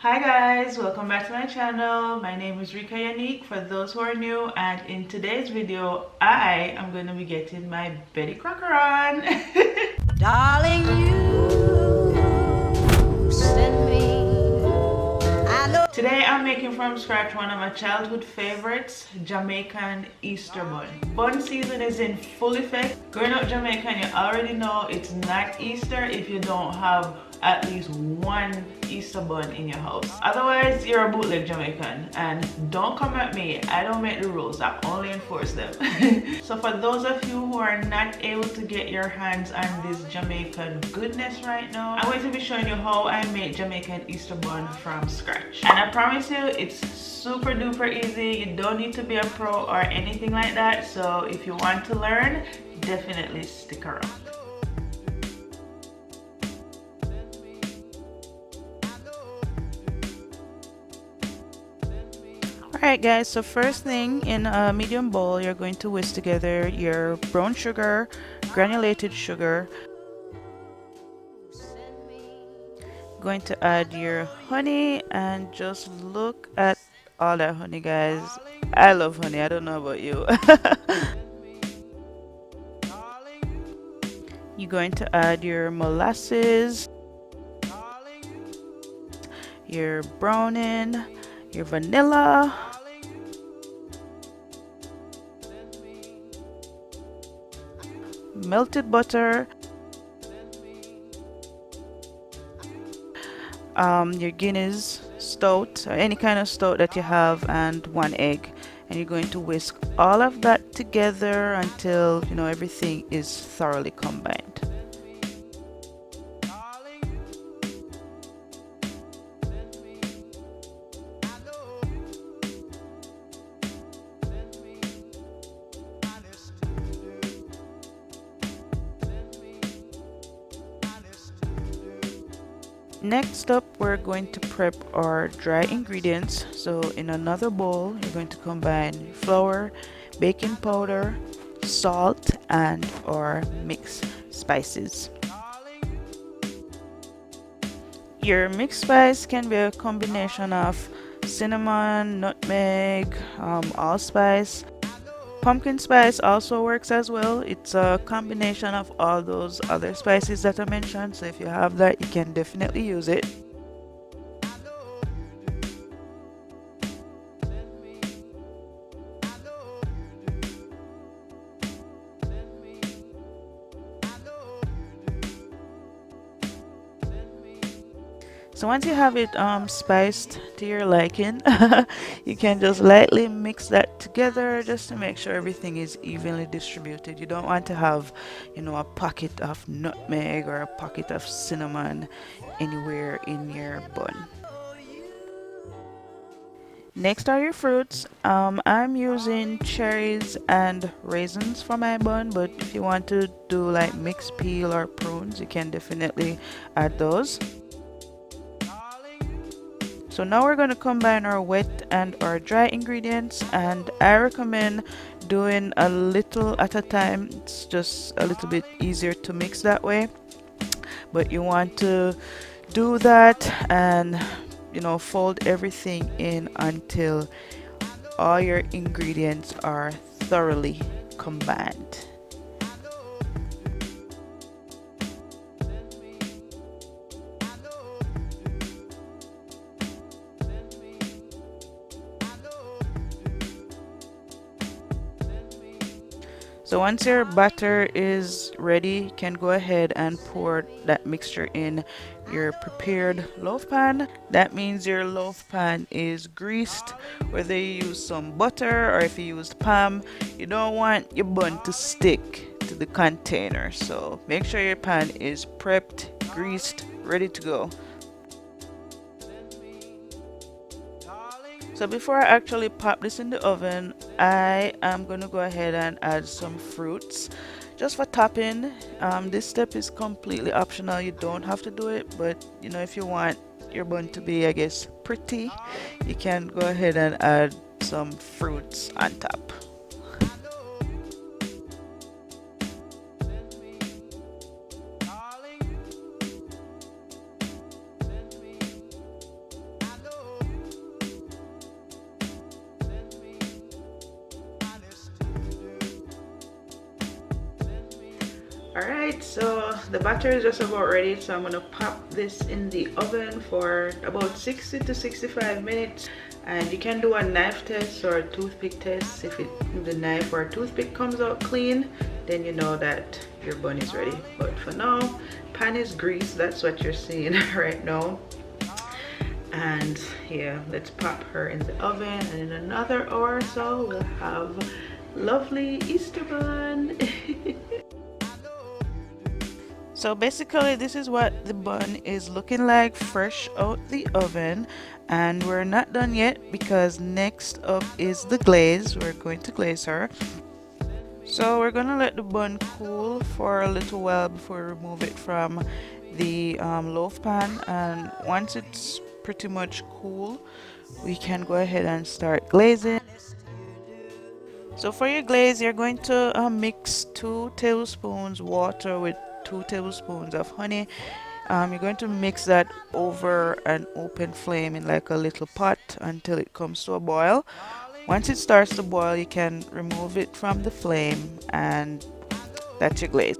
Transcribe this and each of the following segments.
Hi guys, welcome back to my channel. My name is Reika Yanique for those who are new, and in today's video I am going to be getting my Betty Crocker on. Darling, you send me. I know. Today I'm making from scratch one of my childhood favorites, Jamaican Easter Bun. Bun season is in full effect. Growing up Jamaican, you already know it's not Easter if you don't have at least one Easter bun in your house. Otherwise, you're a bootleg Jamaican, and don't come at me. I don't make the rules, I only enforce them. So for those of you who are not able to get your hands on this Jamaican goodness right now, I'm going to be showing you how I make Jamaican Easter bun from scratch. And I promise you, it's super duper easy. You don't need to be a pro or anything like that. So if you want to learn, definitely stick around. Alright guys, so first thing, in a medium bowl you're going to whisk together your brown sugar, granulated sugar. Going to add your honey, and just look at all that honey guys. I love honey, I don't know about you. You're going to add your molasses, your browning, your vanilla, melted butter, your Guinness stout or any kind of stout that you have, and one egg. And you're going to whisk all of that together until everything is thoroughly combined. Next up, we're going to prep our dry ingredients. So in another bowl, you're going to combine flour, baking powder, salt, and our mixed spices. Your mixed spice can be a combination of cinnamon, nutmeg, allspice. Pumpkin spice also works as well. It's a combination of all those other spices that I mentioned, so if you have that, you can definitely use it. So once you have it spiced to your liking, you can just lightly mix that together just to make sure everything is evenly distributed. You don't want to have, a pocket of nutmeg or a pocket of cinnamon anywhere in your bun. Next are your fruits. I'm using cherries and raisins for my bun, but if you want to do like mixed peel or prunes, you can definitely add those. So now we're going to combine our wet and our dry ingredients, and I recommend doing a little at a time. It's just a little bit easier to mix that way, but you want to do that and fold everything in until all your ingredients are thoroughly combined. So once your batter is ready, you can go ahead and pour that mixture in your prepared loaf pan. That means your loaf pan is greased, whether you use some butter or if you used palm. You don't want your bun to stick to the container, so make sure your pan is prepped, greased, ready to go. So before I actually pop this in the oven, I am going to go ahead and add some fruits just for topping. This step is completely optional. You don't have to do it, but if you want your bun to be, I guess, pretty, you can go ahead and add some fruits on top. Alright, so the batter is just about ready, so I'm gonna pop this in the oven for about 60 to 65 minutes. And you can do a knife test or a toothpick test. If the knife or toothpick comes out clean, then you know that your bun is ready. But for now, pan is greased. That's what you're seeing right now. And yeah, let's pop her in the oven, and in another hour or so we'll have lovely Easter bun. So basically this is what the bun is looking like fresh out the oven, and we're not done yet because next up is the glaze. We're going to glaze her. So we're gonna let the bun cool for a little while before we remove it from the loaf pan, and once it's pretty much cool we can go ahead and start glazing. So for your glaze, you're going to mix 2 tablespoons water with 2 tablespoons of honey. You're going to mix that over an open flame in like a little pot until it comes to a boil. Once it starts to boil, you can remove it from the flame, and that's your glaze.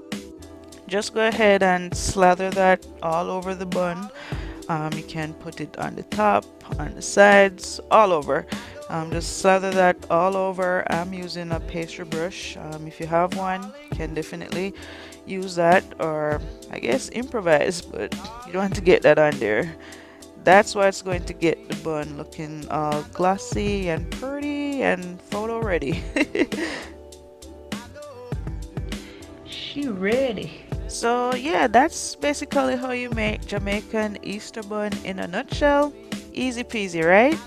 Just go ahead and slather that all over the bun. You can put it on the top, on the sides, all over. Just slather that all over. I'm using a pastry brush. If you have one, you can definitely use that, or I guess improvise, but you don't want to get that on there. That's what's going to get the bun looking all glossy and pretty and photo ready. She ready. So yeah, that's basically how you make Jamaican Easter bun in a nutshell. Easy peasy, right?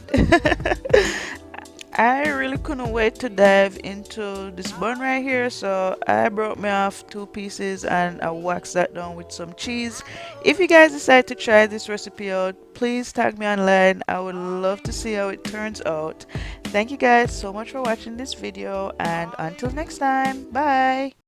I really couldn't wait to dive into this bun right here, so I broke me off 2 pieces and I waxed that down with some cheese. If you guys decide to try this recipe out, please tag me online. I would love to see how it turns out. Thank you guys so much for watching this video, and until next time, bye.